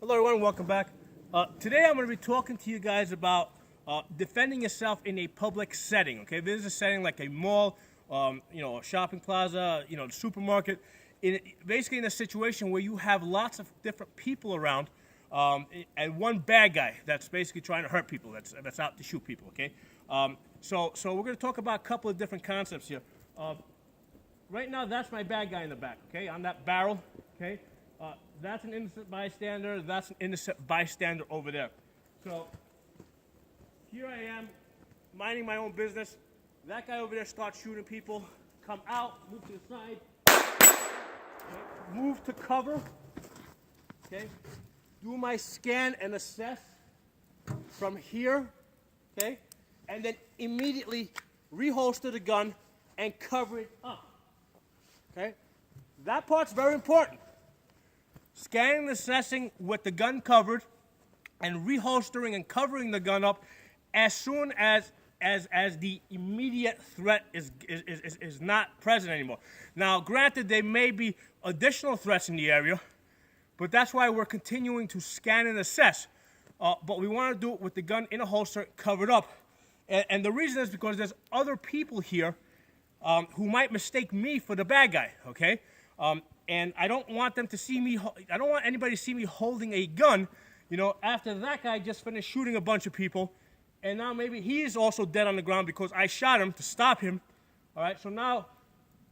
Hello everyone, welcome back. Today I'm going to be talking to you guys about defending yourself in a public setting, okay? This is a setting like a mall, a shopping plaza, the supermarket. Basically in a situation where you have lots of different people around and one bad guy that's basically trying to hurt people, that's out to shoot people, okay? So we're going to talk about a couple of different concepts here. Right now, that's my bad guy in the back, okay? On that barrel, okay? That's an innocent bystander. That's an innocent bystander over there. So here I am, minding my own business. That guy over there starts shooting people. Come out, move to the side, okay. Move to cover. Okay, do my scan and assess from here. Okay, and then immediately reholster the gun and cover it up. Okay, that part's very important. Scanning and assessing with the gun covered and reholstering and covering the gun up as soon as the immediate threat is not present anymore. Now, granted, there may be additional threats in the area, but that's why we're continuing to scan and assess. But we want to do it with the gun in a holster covered up. And the reason is because there's other people here who might mistake me for the bad guy, okay? And I don't want them to see me, I don't want anybody to see me holding a gun, after that guy just finished shooting a bunch of people, and now maybe he's also dead on the ground because I shot him to stop him, all right? So now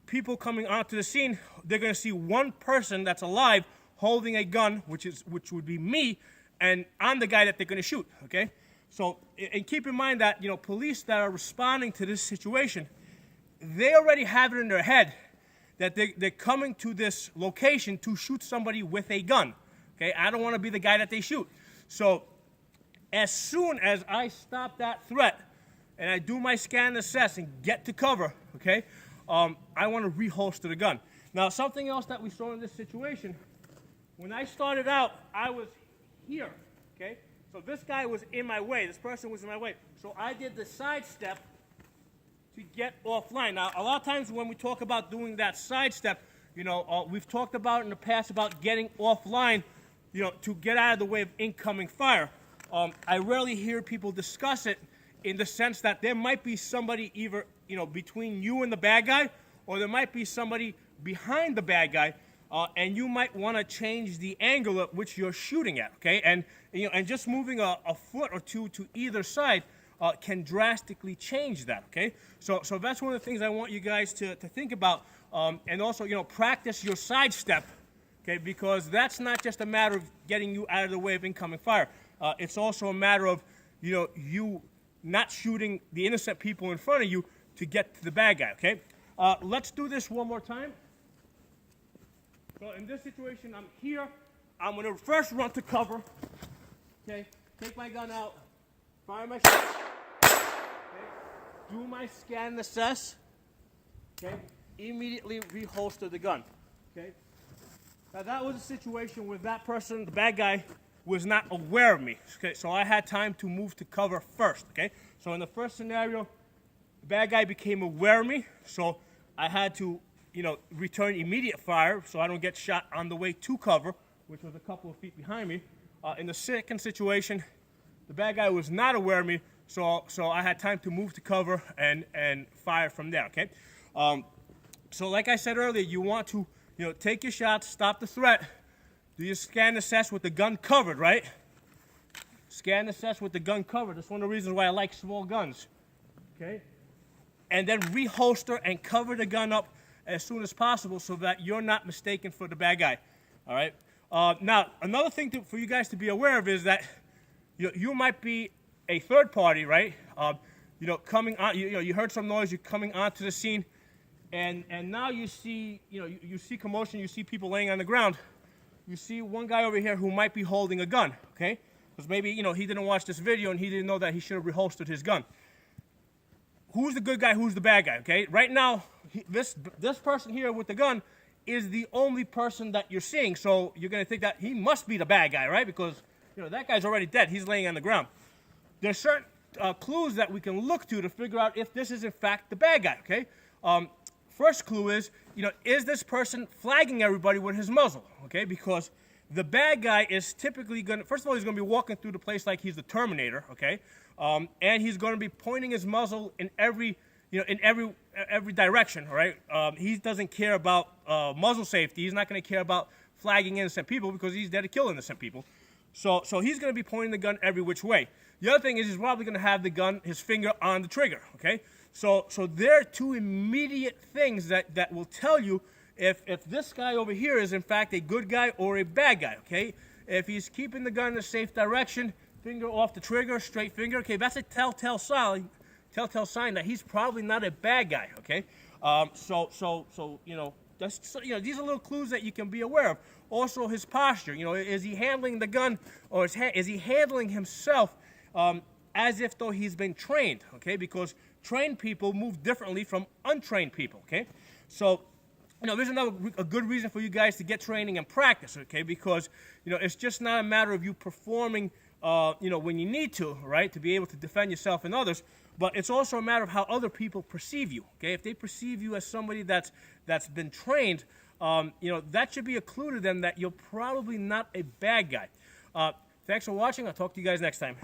people coming onto the scene, they're going to see one person that's alive holding a gun, which would be me, and I'm the guy that they're going to shoot, okay? So, and keep in mind that, police that are responding to this situation, they already have it in their head that they're coming to this location to shoot somebody with a gun, okay? I don't want to be the guy that they shoot. So as soon as I stop that threat and I do my scan and assess and get to cover, okay, I want to reholster the gun. Now, something else that we saw in this situation, when I started out, I was here, okay? So this guy was in my way. This person was in my way. So I did the side step to get offline. Now, a lot of times when we talk about doing that sidestep, we've talked about in the past about getting offline, to get out of the way of incoming fire. I rarely hear people discuss it in the sense that there might be somebody either, between you and the bad guy, or there might be somebody behind the bad guy, and you might want to change the angle at which you're shooting at, okay? And, and just moving a foot or two to either side can drastically change that, okay? So that's one of the things I want you guys to think about, and also, practice your sidestep, okay? Because that's not just a matter of getting you out of the way of incoming fire. It's also a matter of, you not shooting the innocent people in front of you to get to the bad guy, okay? Let's do this one more time. So in this situation, I'm here. I'm going to first run to cover, okay? Take my gun out, fire my shot. Do my scan and assess, okay? Immediately reholster the gun, okay? Now that was a situation where that person, the bad guy, was not aware of me, okay? So I had time to move to cover first, okay? So in the first scenario, the bad guy became aware of me, so I had to, return immediate fire so I don't get shot on the way to cover, which was a couple of feet behind me. In the second situation, the bad guy was not aware of me, so I had time to move to cover and fire from there, okay? So like I said earlier, you want to, take your shots, stop the threat, do your scan and assess with the gun covered, right? Scan and assess with the gun covered. That's one of the reasons why I like small guns, okay? And then reholster and cover the gun up as soon as possible so that you're not mistaken for the bad guy, all right? Now, another thing for you guys to be aware of is that you might be a third party, right? Coming on, you heard some noise, you're coming onto the scene, and now you see, you see commotion, you see people laying on the ground. You see one guy over here who might be holding a gun, okay? Because maybe, he didn't watch this video and he didn't know that he should have reholstered his gun. Who's the good guy, who's the bad guy, okay? Right now, this person here with the gun is the only person that you're seeing, so you're going to think that he must be the bad guy, right? Because, that guy's already dead. He's laying on the ground. There's certain clues that we can look to figure out if this is, in fact, the bad guy, okay? First clue is, is this person flagging everybody with his muzzle, okay? Because The bad guy is typically going to, first of all, he's going to be walking through the place like he's the Terminator, okay? And he's going to be pointing his muzzle in every direction, all right? He doesn't care about muzzle safety. He's not going to care about flagging innocent people because he's there to kill innocent people. So he's going to be pointing the gun every which way. The other thing is he's probably going to have the gun, his finger on the trigger, okay? So there are two immediate things that will tell you if this guy over here is in fact a good guy or a bad guy, okay? If he's keeping the gun in a safe direction, finger off the trigger, straight finger, okay, that's a telltale sign that he's probably not a bad guy, okay? So you know, these are little clues that you can be aware of. Also, his posture, you know, is he handling the gun or is he handling himself as if though he's been trained, okay? Because trained people move differently from untrained people, okay? So, you know, there's a good reason for you guys to get training and practice, okay? Because, you know, it's just not a matter of you performing, you know, when you need to, right, to be able to defend yourself and others, but it's also a matter of how other people perceive you, okay? If they perceive you as somebody that's been trained, you know, that should be a clue to them that you're probably not a bad guy. Thanks for watching. I'll talk to you guys next time.